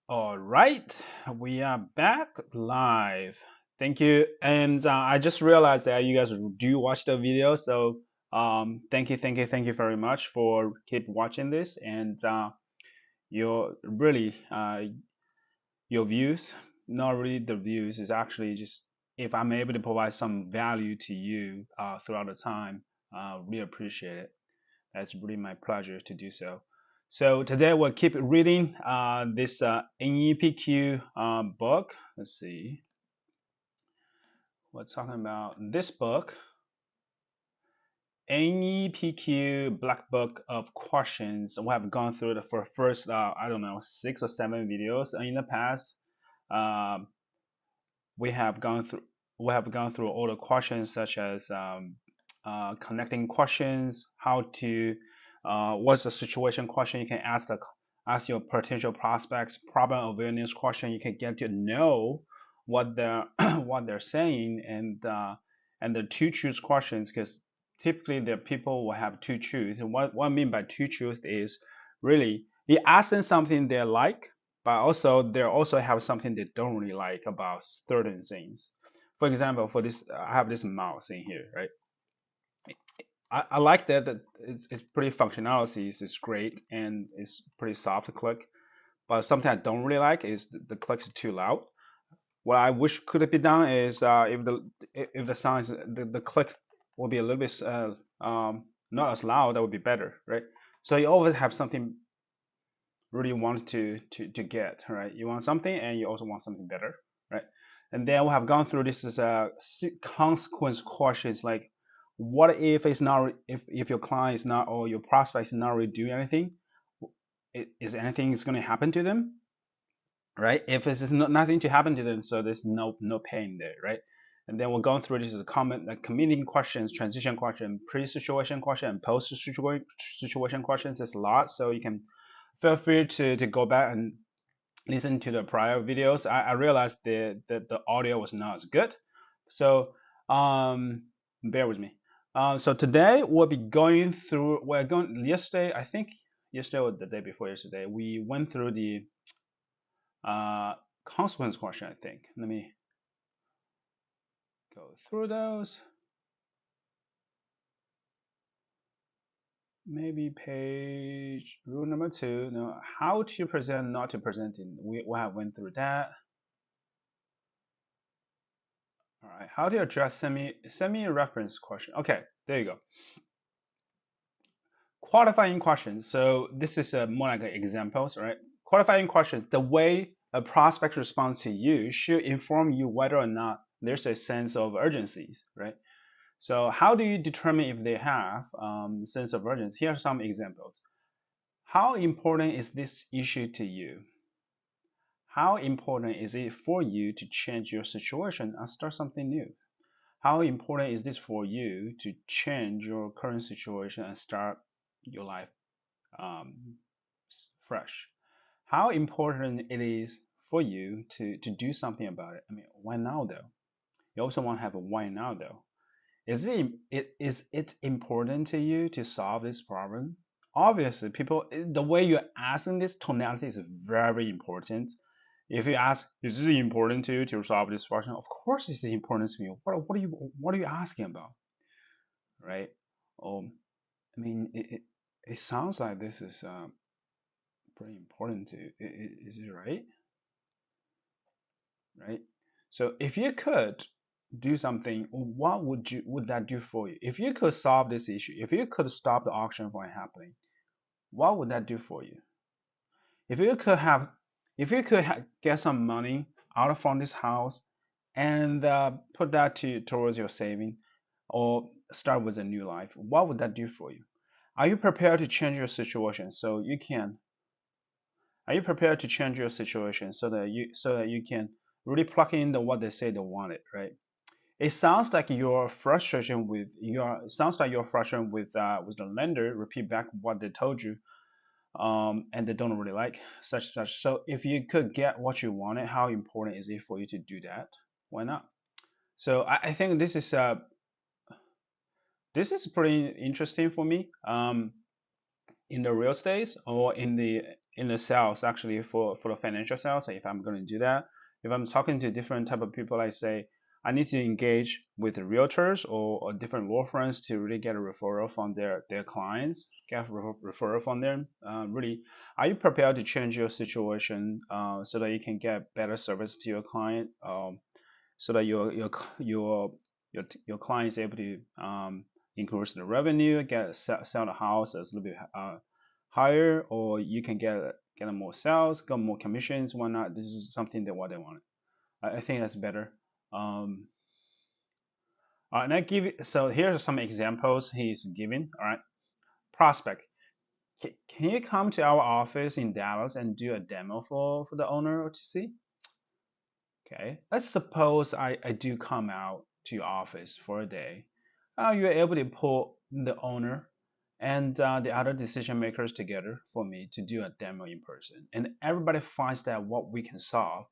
All right, we are back live. Thank you. And I just realized that you guys do watch the video, so thank you very much for keep watching this and your really your views, not really the views, is actually just if I'm able to provide some value to you throughout the time, really appreciate it. That's really my pleasure to do so. So today we'll keep reading this NEPQ book. Let's see. We're talking about this book, NEPQ Black Book of Questions. We have gone through the for first, I don't know, 6 or 7 videos in the past. Um, we have gone through all the questions such as connecting questions, how to what's the situation question you can ask your potential prospects, problem awareness question you can get to know what they're what they're saying, and the two choose questions because typically the people will have two truths. And what I mean by two truths is really you ask them something they like, but also they also have something they don't really like about certain things. For example, for this, I have this mouse in here, right? I like that it's pretty functionality is great and it's pretty soft to click. But something I don't really like is the clicks too loud. What I wish could have been done is if the sound is the click will be a little bit not as loud, that would be better, right? So you always have something really want to get, right? You want something and you also want something better, right? And then we have gone through this is a consequence questions like what if it's not if your client is not or your prospect is not really doing anything, is anything is going to happen to them, right? If it's not nothing to happen to them, so there's no pain there, right? And then we're going through this is a comment like committing questions, transition question, pre-situation question, and post-situation questions. There's a lot, so you can feel free to go back and listen to the prior videos. I realized the audio was not as good, so bear with me. So today we'll be going through. We're going yesterday. I think yesterday or the day before yesterday. We went through the uh, consequence question. I think. Let me go through those. Maybe page rule number 2. No, how to present, not to present. We have went through that. All right, how to address semi-reference question. Okay, there you go. Qualifying questions. So this is more like examples, right? Qualifying questions. The way a prospect responds to you should inform you whether or not there's a sense of urgency, right? So how do you determine if they have sense of urgency? Here are some examples. How important is this issue to you? How important is it for you to change your situation and start something new? How important is this for you to change your current situation and start your life um, fresh? How important it is for you to do something about it? I mean, why now though? You also want to have a why now though. Is it important to you to solve this problem? Obviously, people the way you're asking this tonality is very important. If you ask, is this important to you to solve this problem? Of course, it's important to me. What are you asking about, right? Um, I mean, it sounds like this is pretty important to you. Is it right? Right? So if you could do something, what would that do for you? If you could solve this issue, if you could stop the auction from happening, what would that do for you? If you could have, if you could get some money out from this house and put that towards your saving or start with a new life, what would that do for you? Are you prepared to change your situation so you can? Are you prepared to change your situation so that you can really plug in the what they say they wanted, right? It sounds like your frustration with your sounds like you're frustrated with the lender. Repeat back what they told you, and they don't really like such and such. So if you could get what you wanted, how important is it for you to do that? Why not? So I think this is pretty interesting for me. In the real estate or in the in the sales, actually, for the financial sales, if I'm going to do that, if I'm talking to different type of people, I say I need to engage with realtors or different law firms to really get a referral from their clients, get a referral from them. Really, are you prepared to change your situation so that you can get better service to your client, so that your client is able to increase the revenue, sell the house as a little bit higher, or you can get more sales, get more commissions, whatnot. This is something that what they want. I think that's better. Um, and I give so here's some examples he's giving. All right, prospect. Can you come to our office in Dallas and do a demo for the owner to see? Okay, let's suppose I do come out to your office for a day. You're able to pull the owner and the other decision makers together for me to do a demo in person. And everybody finds that what we can solve,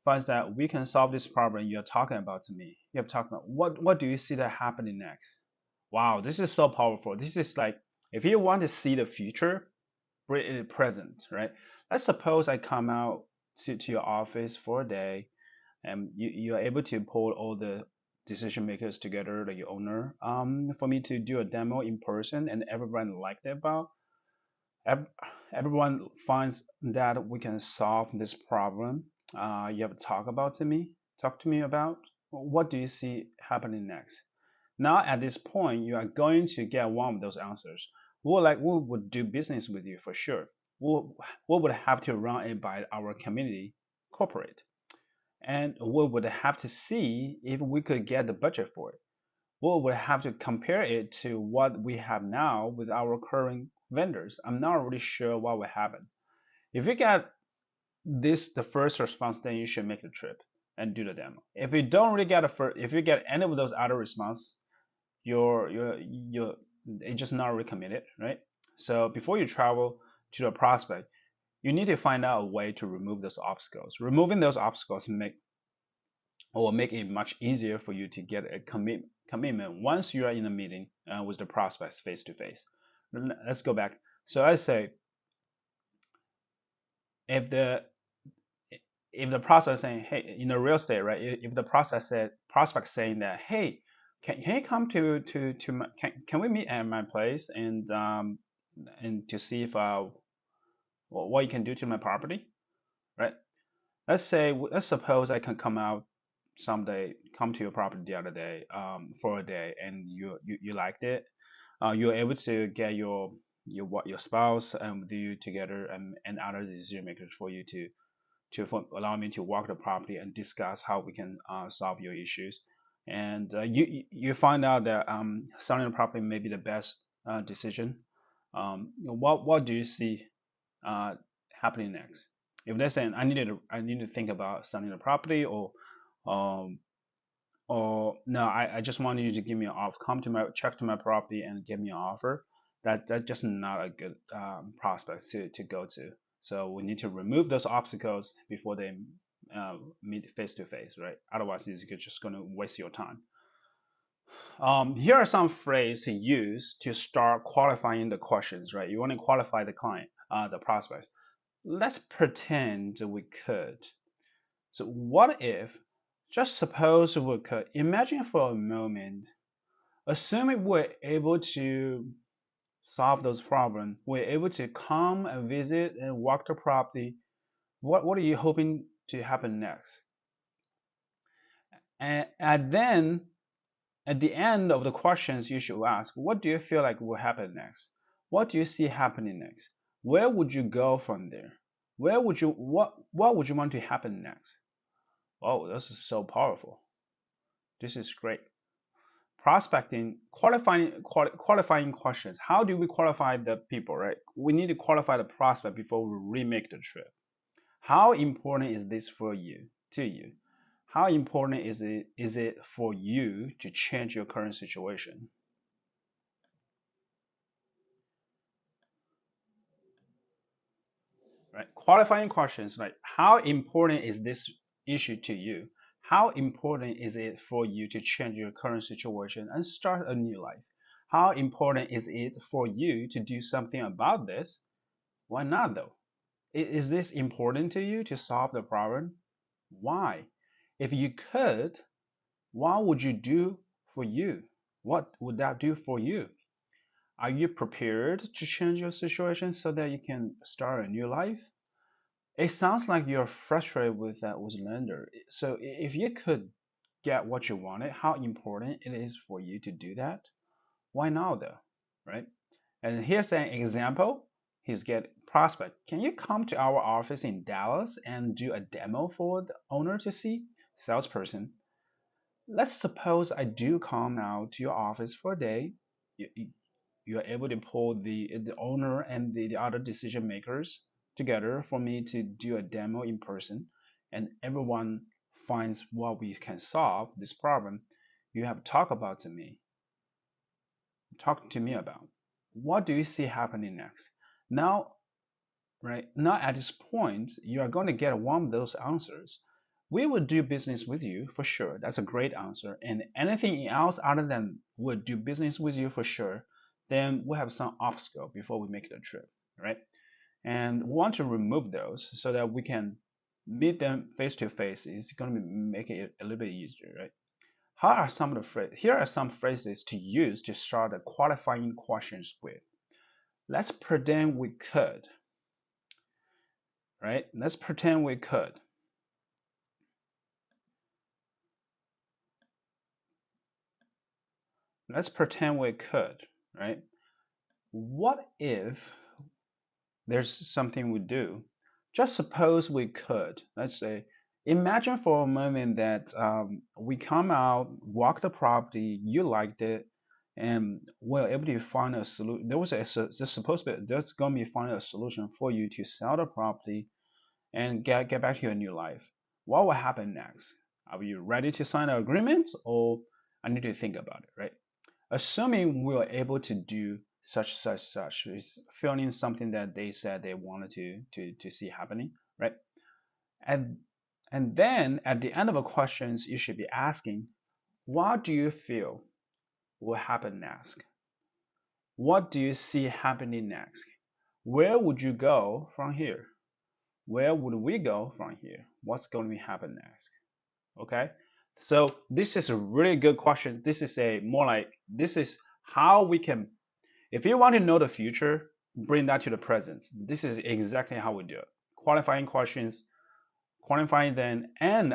finds that we can solve this problem you're talking about to me. You're talking about what do you see that happening next? Wow, this is so powerful. This is like if you want to see the future, bring it present, right? Let's suppose I come out to your office for a day and you are able to pull all the decision makers together, the owner, for me to do a demo in person, and everyone liked it about. ev- Everyone finds that we can solve this problem. You have to talk to me about what do you see happening next. Now at this point, you are going to get one of those answers. We would do business with you for sure. We would have to run it by our community corporate, and we would have to see if we could get the budget for it. We would have to compare it to what we have now with our current vendors. I'm not really sure what will happen. If you get this the first response, then you should make the trip and do the demo. If you don't really get if you get any of those other response, you're it's just not really committed, right? So before you travel to the prospect, you need to find out a way to remove those obstacles. Removing those obstacles will make it much easier for you to get a commitment once you are in a meeting with the prospects face to face. Let's go back. So I say if the prospect is saying, hey, in the real estate, right? If the prospect saying that, hey, can you come to my, can we meet at my place and to see if what you can do to my property, right? Let's suppose I can come out someday, come to your property the other day, for a day, and you liked it. You're able to get your spouse and with you together, and other decision makers for you to allow me to walk the property and discuss how we can solve your issues. And you find out that selling the property may be the best decision. What do you see uh, happening next? If they're saying I need to think about selling the property, um, or no, I just want you to give me an offer, come to my check to my property and give me an offer. That's just not a good prospect to go to. So we need to remove those obstacles before they meet face to face, right? Otherwise, it's just going to waste your time. Here are some phrases to use to start qualifying the questions, right? You want to qualify the client, the prospect. Let's pretend we could. So what if, just suppose we could, imagine for a moment, assuming we're able to solve those problems, we're able to come and visit and walk the property, what are you hoping to happen next? And then at the end of the questions, you should ask, what do you feel like will happen next? What do you see happening next? Where would you go from there? What would you want to happen next? Oh, this is so powerful. This is great. Prospecting, qualifying questions. How do we qualify the people, right? We need to qualify the prospect before we remake the trip. How important is this for you, to you? How important is it for you to change your current situation? Right? Qualifying questions like how important is this issue to you? How important is it for you to change your current situation and start a new life? How important is it for you to do something about this? Why not though? Is this important to you to solve the problem? Why? If you could, what would you do for you? What would that do for you? Are you prepared to change your situation so that you can start a new life? It sounds like you're frustrated with that with lender. So if you could get what you wanted, how important it is for you to do that? Why now though, right? And here's an example. He's get prospect. Can you come to our office in Dallas and do a demo for the owner to see? Salesperson. Let's suppose I do come out to your office for a day. You are able to pull the owner and the other decision makers together for me to do a demo in person, and everyone finds what we can solve this problem. You have talk to me about what do you see happening next. Now, right now at this point, you are going to get one of those answers. We will do business with you for sure. That's a great answer. And anything else other than we'll do business with you for sure, then we'll have some obstacle before we make the trip, right? And we want to remove those so that we can meet them face to face. It's going to make it a little bit easier, right? How are some of the phrases? Here are some phrases to use to start the qualifying questions with. Let's pretend we could, right? Let's pretend we could. Let's pretend we could, right? What if there's something we do? Just suppose we could. Let's say, imagine for a moment that we come out, walk the property, you liked it, and we're able to find a solution. There's supposed to be there's gonna be find a solution for you to sell the property and get back to your new life. What will happen next? Are you ready to sign an agreement, or I need to think about it, right? Assuming we were able to do such is filling something that they said they wanted to see happening, right? And and then at the end of the questions, you should be asking, what do you feel will happen next? What do you see happening next? Where would you go from here? Where would we go from here? What's going to happen next? Okay, so this is a really good question. This is a more like this is how we can, if you want to know the future, bring that to the present. This is exactly how we do it. Qualifying questions, qualifying them, and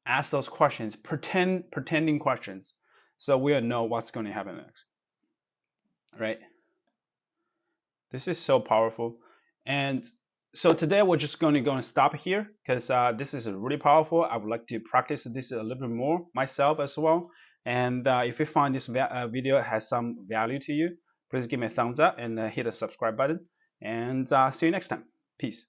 ask those questions, pretending questions, so we'll know what's going to happen next. Right? This is so powerful. And so today we're just going to go and stop here because this is really powerful. I would like to practice this a little bit more myself as well. And if you find this video has some value to you, please give me a thumbs up and hit the subscribe button. And see you next time. Peace.